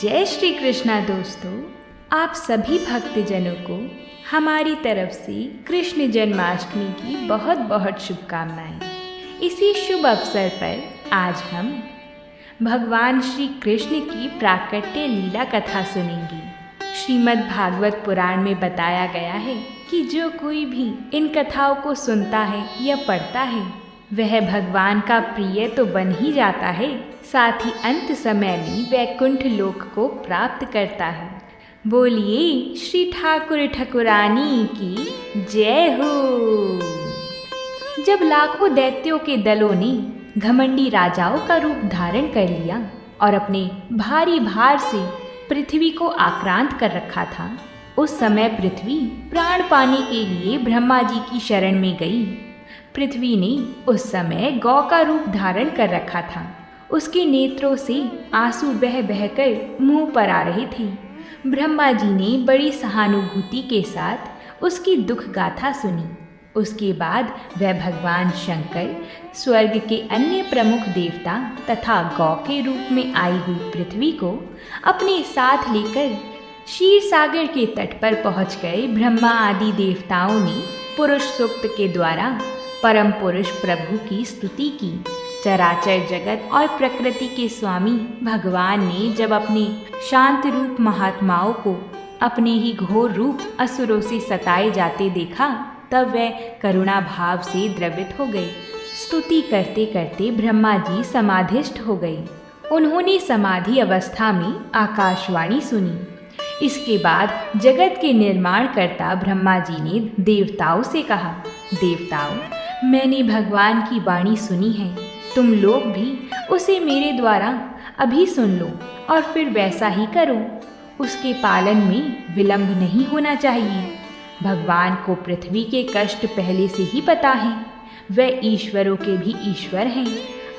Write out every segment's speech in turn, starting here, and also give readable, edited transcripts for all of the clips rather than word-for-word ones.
जय श्री कृष्णा दोस्तों, आप सभी भक्तजनों को हमारी तरफ से कृष्ण जन्माष्टमी की बहुत बहुत शुभकामनाएं। इसी शुभ अवसर पर आज हम भगवान श्री कृष्ण की प्राकट्य लीला कथा सुनेंगे। श्रीमद् भागवत पुराण में बताया गया है कि जो कोई भी इन कथाओं को सुनता है या पढ़ता है वह भगवान का प्रिय तो बन ही जाता है, साथ ही अंत समय में वैकुंठ लोक को प्राप्त करता है। बोलिए श्री ठाकुर ठकुरानी की जय हो। जब लाखों दैत्यों के दलों ने घमंडी राजाओं का रूप धारण कर लिया और अपने भारी भार से पृथ्वी को आक्रांत कर रखा था, उस समय पृथ्वी प्राण पाने के लिए ब्रह्मा जी की शरण में गई। पृथ्वी ने उस समय गौ का रूप धारण कर रखा था। उसके नेत्रों से आंसू बह बहकर मुंह पर आ रहे थे। ब्रह्मा जी ने बड़ी सहानुभूति के साथ उसकी दुख गाथा सुनी। उसके बाद वह भगवान शंकर स्वर्ग के अन्य प्रमुख देवता तथा गौ के रूप में आई हुई पृथ्वी को अपने साथ लेकर क्षीर सागर के तट पर पहुंच गए। ब्रह्मा आदि देवताओं ने पुरुष सूक्त के द्वारा परम पुरुष प्रभु की स्तुति की। चराचर जगत और प्रकृति के स्वामी भगवान ने जब अपने शांत रूप महात्माओं को अपने ही घोर रूप असुरों से सताए जाते देखा, तब वह करुणा भाव से द्रवित हो गए। स्तुति करते करते ब्रह्मा जी समाधिष्ठ हो गए। उन्होंने समाधि अवस्था में आकाशवाणी सुनी। इसके बाद जगत के निर्माणकर्ता ब्रह्मा जी ने देवताओं से कहा, देवताओं, मैंने भगवान की वाणी सुनी है, तुम लोग भी उसे मेरे द्वारा अभी सुन लो और फिर वैसा ही करो। उसके पालन में विलंब नहीं होना चाहिए। भगवान को पृथ्वी के कष्ट पहले से ही पता है। वह ईश्वरों के भी ईश्वर हैं।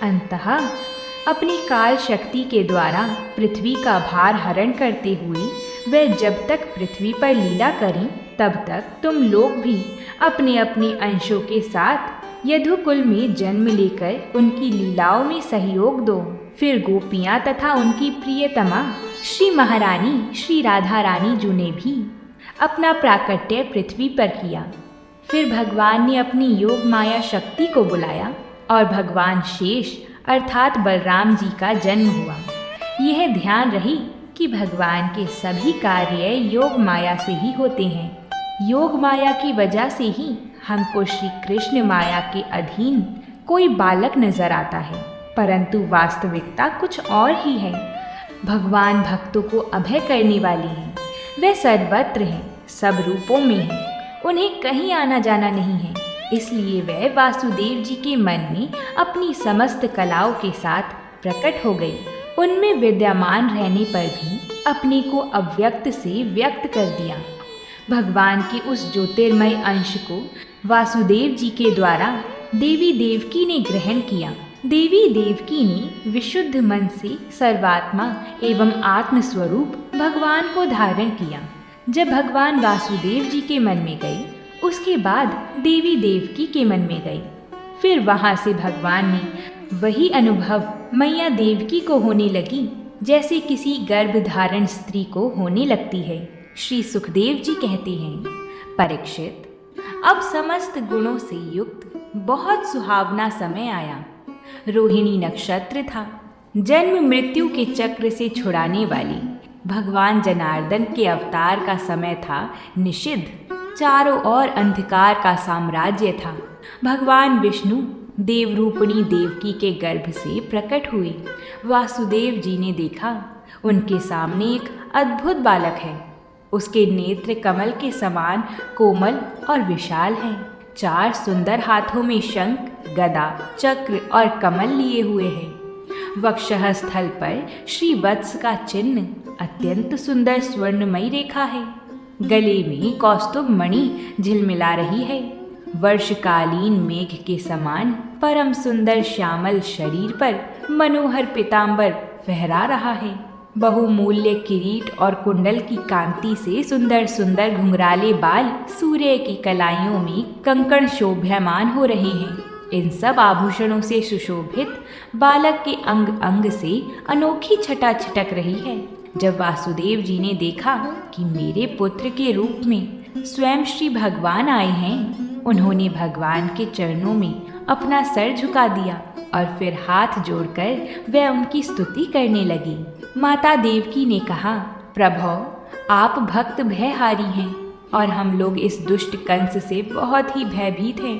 अंततः अपनी काल शक्ति के द्वारा पृथ्वी का भार हरण करते हुए वह जब तक पृथ्वी पर लीला करें, तब तक तुम लोग भी अपने अपने अंशों के साथ यदुकुल में जन्म लेकर उनकी लीलाओं में सहयोग दो। फिर गोपियाँ तथा उनकी प्रियतमा श्री महारानी श्री राधा रानी जी ने भी अपना प्राकट्य पृथ्वी पर किया। फिर भगवान ने अपनी योग माया शक्ति को बुलाया और भगवान शेष अर्थात बलराम जी का जन्म हुआ। यह ध्यान रही कि भगवान के सभी कार्य योग माया से ही होते हैं। योग माया की वजह से ही हमको श्री कृष्ण माया के अधीन कोई बालक नजर आता है, परंतु वास्तविकता कुछ और ही है। भगवान भक्तों को अभय करने वाले हैं। वे सर्वत्र हैं, सब रूपों में हैं। उन्हें कहीं आना जाना नहीं है। इसलिए वह वासुदेव जी के मन में अपनी समस्त कलाओं के साथ प्रकट हो गई। उनमें विद्यमान रहने पर भी अपने को अव्यक्त से व्यक्त कर दिया। भगवान के उस ज्योतिर्मय अंश को वासुदेव जी के द्वारा देवी देवकी ने ग्रहण किया। देवी देवकी ने विशुद्ध मन से सर्वात्मा एवं आत्मस्वरूप भगवान को धारण किया। जब भगवान वासुदेव जी के मन में गई, उसके बाद देवी देवकी के मन में गई। फिर वहाँ से भगवान ने वही अनुभव मैया देवकी को होने लगी जैसे किसी गर्भधारण स्त्री को होने लगती है। श्री सुखदेव जी कहते हैं, परीक्षित, अब समस्त गुणों से युक्त बहुत सुहावना समय आया। रोहिणी नक्षत्र था। जन्म मृत्यु के चक्र से छुड़ाने वाली भगवान जनार्दन के अवतार का समय था। निषिद्ध चारों ओर अंधकार का साम्राज्य था। भगवान विष्णु देवरूपिणी देवकी के गर्भ से प्रकट हुए। वासुदेव जी ने देखा, उनके सामने एक अद्भुत बालक है। उसके नेत्र कमल के समान कोमल और विशाल हैं। 4 सुंदर हाथों में शंख, गदा, चक्र और कमल लिए हुए हैं। वक्षः स्थल पर श्री वत्स का चिन्ह, अत्यंत सुंदर स्वर्णमयी रेखा है। गले में कौस्तुभ मणि झिलमिला रही है। वर्षकालीन मेघ के समान परम सुंदर श्यामल शरीर पर मनोहर पीतांबर फहरा रहा है। बहुमूल्य किरीट और कुंडल की कांति से सुंदर सुंदर घुंघराले बाल सूर्य की कलाइयों में कंकण शोभ्यमान हो रहे हैं। इन सब आभूषणों से सुशोभित बालक के अंग अंग से अनोखी छटा छिटक रही है। जब वासुदेव जी ने देखा कि मेरे पुत्र के रूप में स्वयं श्री भगवान आए हैं, उन्होंने भगवान के चरणों में अपना सर झुका दिया और फिर हाथ जोड़कर वह उनकी स्तुति करने लगी। माता देवकी ने कहा, प्रभु, आप भक्त भयहारी हैं और हम लोग इस दुष्ट कंस से बहुत ही भयभीत हैं।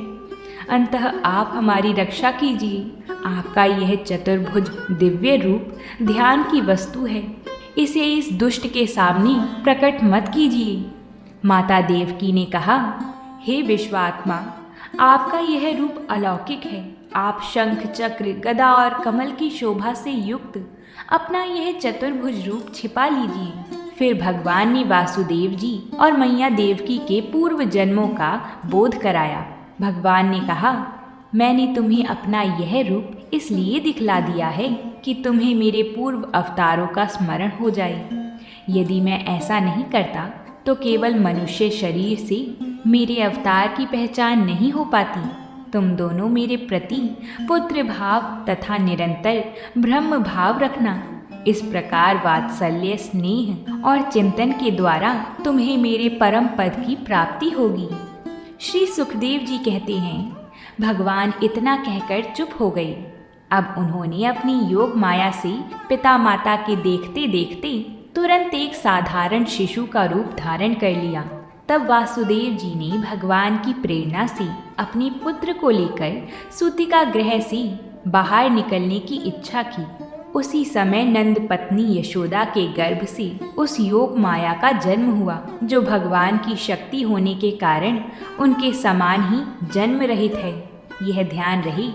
अंततः आप हमारी रक्षा कीजिए। आपका यह चतुर्भुज दिव्य रूप ध्यान की वस्तु है, इसे इस दुष्ट के सामने प्रकट मत कीजिए। माता देवकी ने कहा, हे विश्वात्मा, आपका यह रूप अलौकिक है। आप शंख, चक्र, गदा और कमल की शोभा से युक्त अपना यह चतुर्भुज रूप छिपा लीजिए। फिर भगवान ने वासुदेव जी और मैया देवकी के पूर्व जन्मों का बोध कराया। भगवान ने कहा, मैंने तुम्हें अपना यह रूप इसलिए दिखला दिया है कि तुम्हें मेरे पूर्व अवतारों का स्मरण हो जाए। यदि मैं ऐसा नहीं करता तो केवल मनुष्य शरीर से मेरे अवतार की पहचान नहीं हो पाती। तुम दोनों मेरे प्रति पुत्र भाव तथा निरंतर ब्रह्म भाव रखना। इस प्रकार वात्सल्य, स्नेह और चिंतन के द्वारा तुम्हें मेरे परम पद की प्राप्ति होगी। श्री सुखदेव जी कहते हैं, भगवान इतना कहकर चुप हो गए। अब उन्होंने अपनी योग माया से पिता माता के देखते देखते तुरंत एक साधारण शिशु का रूप धारण कर लिया। तब वासुदेव जी ने भगवान की प्रेरणा से अपने पुत्र को लेकर सूतिका गृह से बाहर निकलने की इच्छा की। उसी समय नंद पत्नी यशोदा के गर्भ से उस योग माया का जन्म हुआ, जो भगवान की शक्ति होने के कारण उनके समान ही जन्म रहित है। यह ध्यान रहे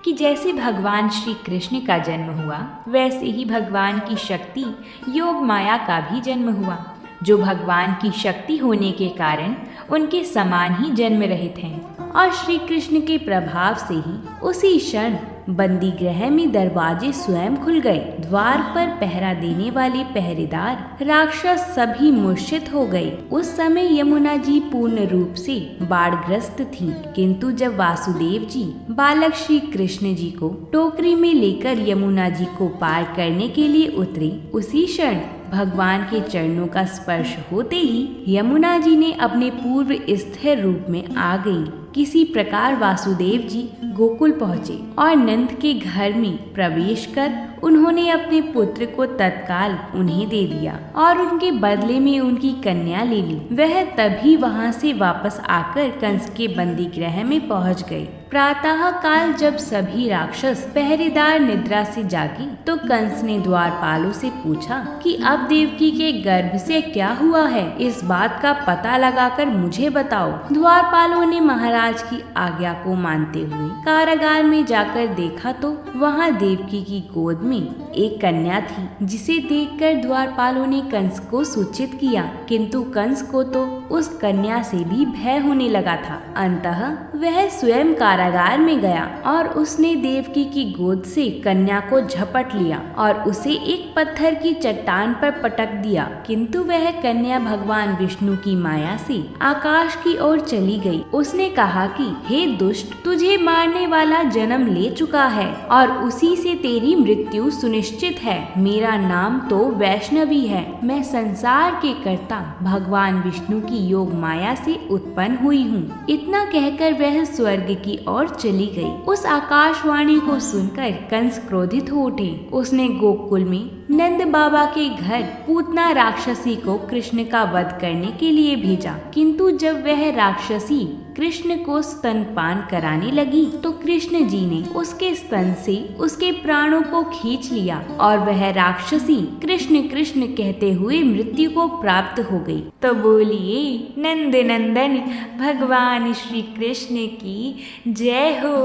कि जैसे भगवान श्री कृष्ण का जन्म हुआ, वैसे ही भगवान की शक्ति योग माया का भी जन्म हुआ, जो भगवान की शक्ति होने के कारण उनके समान ही जन्म रहित हैं। और श्री कृष्ण के प्रभाव से ही उसी क्षण बंदी गृह में दरवाजे स्वयं खुल गए। द्वार पर पहरा देने वाले पहरेदार राक्षस सभी मूर्छित हो गए। उस समय यमुना जी पूर्ण रूप से बाढ़ग्रस्त थी, किंतु जब वासुदेव जी बालक श्री कृष्ण जी को टोकरी में लेकर यमुना जी को पार करने के लिए उतरे, उसी क्षण भगवान के चरणों का स्पर्श होते ही यमुना जी ने अपने पूर्व स्थिर रूप में आ गई। किसी प्रकार वासुदेव जी गोकुल पहुँचे और नंद के घर में प्रवेश कर उन्होंने अपने पुत्र को तत्काल उन्हें दे दिया और उनके बदले में उनकी कन्या ले ली। वह तभी वहां से वापस आकर कंस के बंदी गृह में पहुंच गए। प्रातः काल जब सभी राक्षस पहरेदार निद्रा से जागे तो कंस ने द्वारपालों से पूछा कि अब देवकी के गर्भ से क्या हुआ है, इस बात का पता लगाकर मुझे बताओ। द्वारपालों ने महाराज की आज्ञा को मानते हुए कारागार में जाकर देखा तो वहां देवकी की गोद में एक कन्या थी, जिसे देखकर द्वारपालों ने कंस को सूचित किया, किंतु कंस को तो उस कन्या से भी भय होने लगा था। अंतः वह स्वयं कारागार में गया और उसने देवकी की गोद से कन्या को झपट लिया और उसे एक पत्थर की चट्टान पर पटक दिया, किंतु वह कन्या भगवान विष्णु की माया से आकाश की ओर चली गई। उसने कहा कि हे दुष्ट, तुझे मारने वाला जन्म ले चुका है और उसी से तेरी मृत्यु सुनिश्चित है। मेरा नाम तो वैष्णवी है। मैं संसार के कर्ता भगवान विष्णु की योग माया से उत्पन्न हुई हूँ। इतना कहकर वह स्वर्ग की ओर चली गई। उस आकाशवाणी को सुनकर कंस क्रोधित हो उठे। उसने गोकुल में नंद बाबा के घर पूतना राक्षसी को कृष्ण का वध करने के लिए भेजा, किंतु जब वह राक्षसी कृष्ण को स्तनपान कराने लगी तो कृष्ण जी ने उसके स्तन से उसके प्राणों को खींच लिया और वह राक्षसी कृष्ण कृष्ण कहते हुए मृत्यु को प्राप्त हो गई। तो बोलिए नंद नंदन भगवान श्री कृष्ण की जय हो।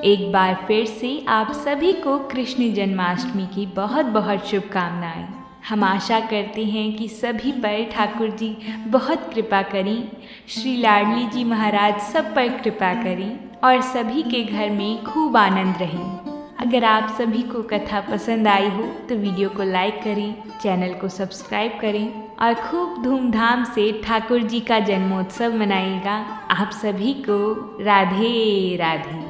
एक बार फिर से आप सभी को कृष्ण जन्माष्टमी की बहुत बहुत शुभकामनाएं। हम आशा करते हैं कि सभी पर ठाकुर जी बहुत कृपा करें, श्री लाडली जी महाराज सब पर कृपा करें और सभी के घर में खूब आनंद रहे। अगर आप सभी को कथा पसंद आई हो तो वीडियो को लाइक करें, चैनल को सब्सक्राइब करें और खूब धूमधाम से ठाकुर जी का जन्मोत्सव मनाइएगा। आप सभी को राधे राधे।